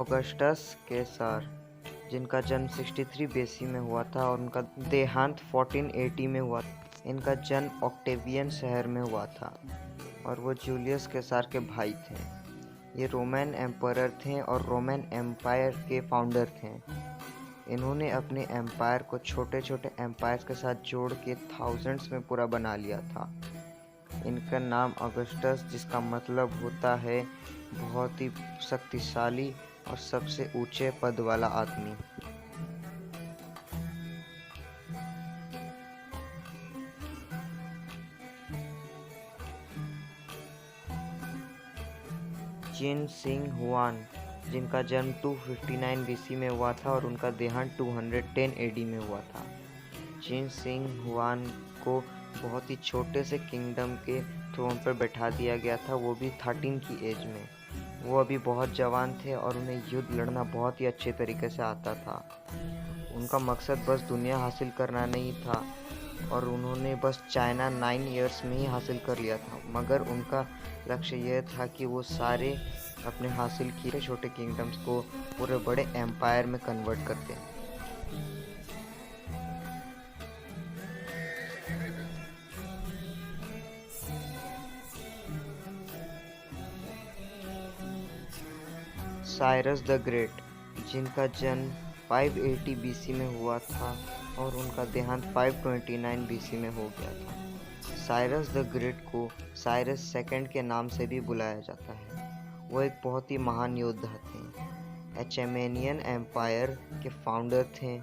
Augustus केसर, जिनका जन्म 63 BC में हुआ था और उनका देहांत 1480 में हुआ। इनका जन्म ऑक्टेवियन शहर में हुआ था और वो जूलियस केसर के भाई थे। ये रोमन एम्परर थे और रोमन एम्पायर के फाउंडर थे। इन्होंने अपने एम्पायर को छोटे छोटे एम्पायर्स के साथ जोड़ के थाउजेंड्स में पूरा बना लिया था। इनका नाम ऑगस्टस, जिसका मतलब होता है बहुत ही शक्तिशाली और सबसे ऊंचे पद वाला आदमी। चिन शिंग हुआन, जिनका जन्म 259 बीसी में हुआ था और उनका देहांत 210 एडी में हुआ था। चिन शिंग हुआन को बहुत ही छोटे से किंगडम के थ्रोन पर बैठा दिया गया था, वो भी 13 की एज में। वो अभी बहुत जवान थे और उन्हें युद्ध लड़ना बहुत ही अच्छे तरीके से आता था। उनका मकसद बस दुनिया हासिल करना नहीं था और उन्होंने बस चाइना 9 इयर्स में ही हासिल कर लिया था, मगर उनका लक्ष्य यह था कि वो सारे अपने हासिल किए छोटे किंगडम्स को पूरे बड़े एम्पायर में कन्वर्ट करते हैं। साइरस द ग्रेट, जिनका जन्म 580 बीसी में हुआ था और उनका देहांत 529 बीसी में हो गया था। साइरस द ग्रेट को साइरस सेकंड के नाम से भी बुलाया जाता है। वो एक बहुत ही महान योद्धा थे। एचेमेनियन एम्पायर के फाउंडर थे,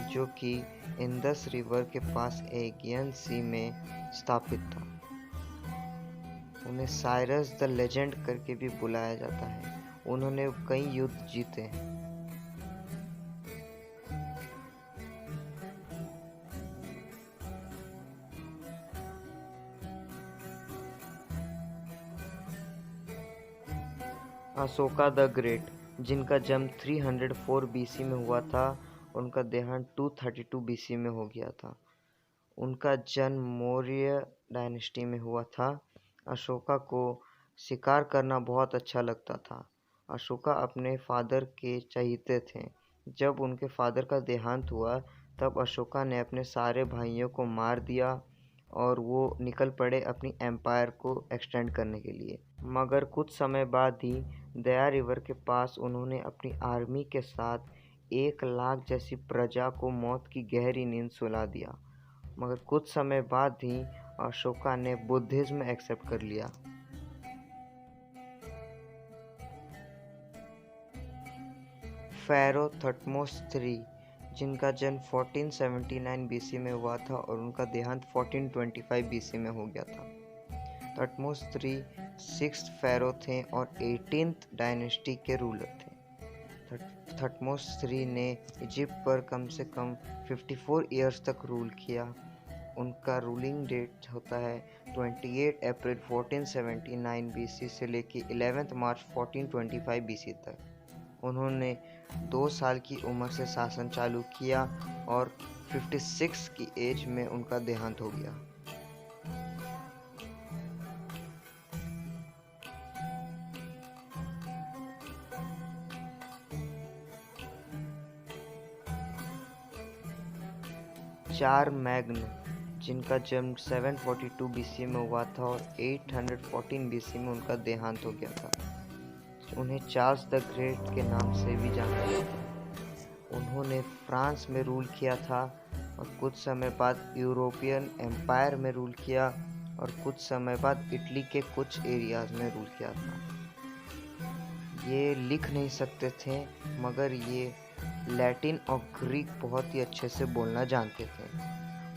जो कि इंडस रिवर के पास एगियन सी में स्थापित था। उन्हें साइरस द लेजेंड करके भी बुलाया जाता है। उन्होंने कई युद्ध जीते हैं। अशोका द ग्रेट, जिनका जन्म 304 बीसी में हुआ था, उनका देहांत 232 बीसी में हो गया था। उनका जन्म मौर्य डायनेस्टी में हुआ था। अशोका को शिकार करना बहुत अच्छा लगता था। अशोका अपने फादर के चहीते थे। जब उनके फादर का देहांत हुआ तब अशोका ने अपने सारे भाइयों को मार दिया और वो निकल पड़े अपनी एम्पायर को एक्सटेंड करने के लिए। मगर कुछ समय बाद ही दया रिवर के पास उन्होंने अपनी आर्मी के साथ 1 लाख जैसी प्रजा को मौत की गहरी नींद सुला दिया। मगर कुछ समय बाद ही अशोका ने बुद्धिज्म एक्सेप्ट कर लिया। फ़ारो थटमोस III, जिनका जन्म 1479 बीसी में हुआ था और उनका देहांत 1425 बीसी में हो गया था। थटमोस III 6th फ़ारो थे और 18th डायनेस्टी के रूलर थे। थटमोस III ने इजिप्ट पर कम से कम 54 ईयर्स तक रूल किया। उनका रूलिंग डेट होता है 28 अप्रैल 1479 बीसी से लेके 11 मार्च 1425 बीसी तक। उन्होंने 2 साल की उम्र से शासन चालू किया और 56 की एज में उनका देहांत हो गया। चारमैग्न, जिनका जन्म 742 बीसी में हुआ था और 814 बीसी में उनका देहांत हो गया था। उन्हें चार्ल्स द ग्रेट के नाम से भी जाना जाता है। उन्होंने फ्रांस में रूल किया था और कुछ समय बाद यूरोपियन एम्पायर में रूल किया और कुछ समय बाद इटली के कुछ एरियाज में रूल किया था। ये लिख नहीं सकते थे, मगर ये लैटिन और ग्रीक बहुत ही अच्छे से बोलना जानते थे।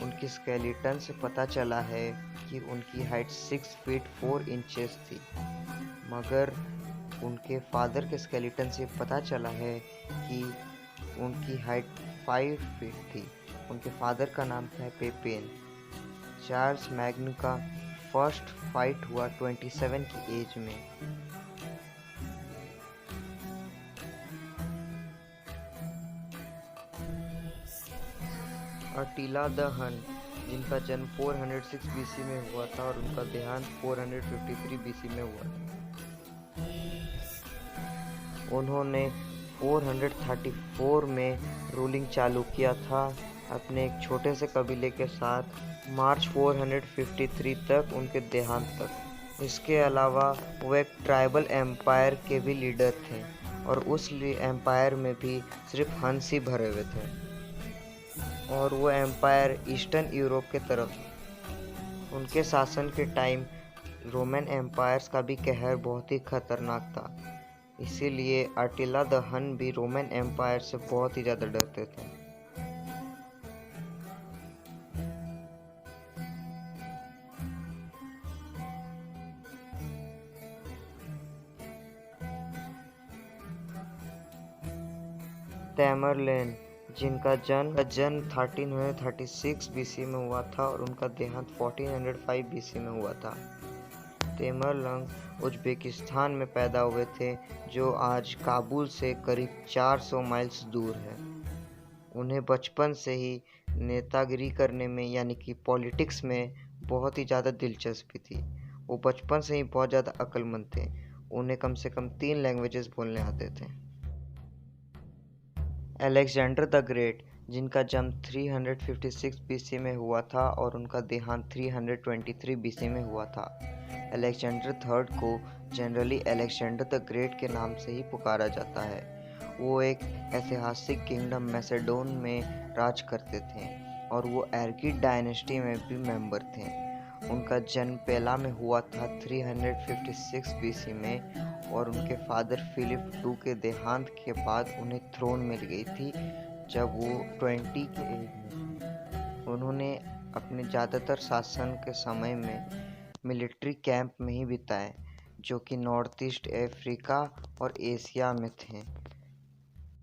उनकी स्केलेटन से पता चला है कि उनकी हाइट 6 फीट 4 इंचेस थी, मगर उनके फादर के स्केलेटन से पता चला है कि उनकी हाइट 5 फीट थी। उनके फादर का नाम था पेपेन। चार्ल्स मैग्न का फर्स्ट फाइट हुआ 27 की एज में। अटीला द हन, जिनका जन्म 406 बीसी में हुआ था और उनका देहांत 453 बीसी में हुआ था। उन्होंने 434 में रूलिंग चालू किया था अपने एक छोटे से कबीले के साथ मार्च 453 तक उनके देहांत तक। इसके अलावा वो एक ट्राइबल एम्पायर के भी लीडर थे और उस एम्पायर में भी सिर्फ हंस ही भरे हुए थे और वो एम्पायर ईस्टर्न यूरोप के तरफ। उनके शासन के टाइम रोमन एम्पायर्स का भी कहर बहुत ही खतरनाक था, इसीलिए अटिला द हन भी रोमन एम्पायर से बहुत ही ज़्यादा डरते थे। तैमरलैन, जिनका जन्म 1336 बीसी में हुआ था और उनका देहांत 1405 बीसी में हुआ था। तेमरलंग उज़्बेकिस्तान में पैदा हुए थे, जो आज काबुल से करीब 400 माइल्स दूर है। उन्हें बचपन से ही नेतागिरी करने में यानी कि पॉलिटिक्स में बहुत ही ज़्यादा दिलचस्पी थी। वो बचपन से ही बहुत ज़्यादा अक्लमंद थे। उन्हें कम से कम 3 लैंग्वेजेस बोलने आते थे। अलेक्जेंडर द ग्रेट, जिनका जन्म 356 बीसी में हुआ था और उनका देहांत 323 बीसी में हुआ था। अलेक्जेंडर थर्ड को जनरली अलेक्जेंडर द ग्रेट के नाम से ही पुकारा जाता है। वो एक ऐतिहासिक किंगडम मैसेडोन में राज करते थे और वो एर्किड डायनेस्टी में भी मेंबर थे। उनका जन्म पेला में हुआ था 356 बीसी में और उनके फादर फिलिप II के देहांत के बाद उन्हें थ्रोन मिल गई थी जब वो 20 के एज में। उन्होंने अपने ज़्यादातर शासन के समय में मिलिट्री कैंप में ही बिताए, जो कि नॉर्थ ईस्ट अफ्रीका और एशिया में थे।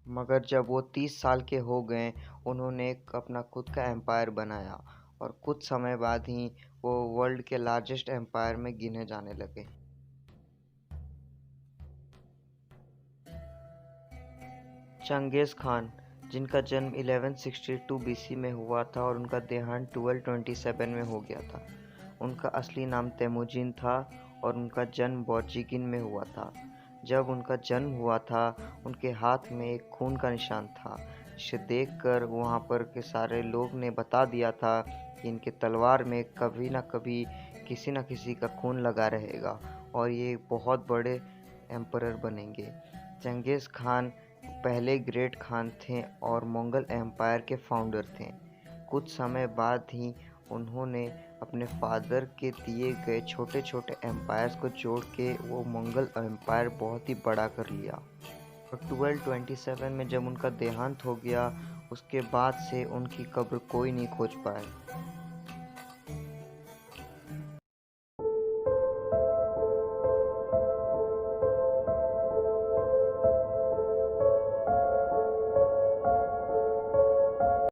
मगर जब वो 30 साल के हो गए, उन्होंने अपना खुद का एम्पायर बनाया और कुछ समय बाद ही वो वर्ल्ड के लार्जेस्ट एम्पायर में गिने जाने लगे। चंगेज़ खान, जिनका जन्म 1162 बीसी में हुआ था और उनका देहांत 1227 में हो गया था। उनका असली नाम तेमुजिन था और उनका जन्म बोर्जिगिन में हुआ था। जब उनका जन्म हुआ था, उनके हाथ में एक खून का निशान था, जिसे देखकर वहाँ पर के सारे लोग ने बता दिया था कि इनके तलवार में कभी ना कभी किसी न किसी का खून लगा रहेगा और ये बहुत बड़े एम्परर बनेंगे। चंगेज़ खान पहले ग्रेट खान थे और मंगल एम्पायर के फाउंडर थे। कुछ समय बाद ही उन्होंने अपने फादर के दिए गए छोटे छोटे एम्पायर्स को जोड़ के वो मंगल एम्पायर बहुत ही बड़ा कर लिया। और 1227 में जब उनका देहांत हो गया, उसके बाद से उनकी कब्र कोई नहीं खोज पाया।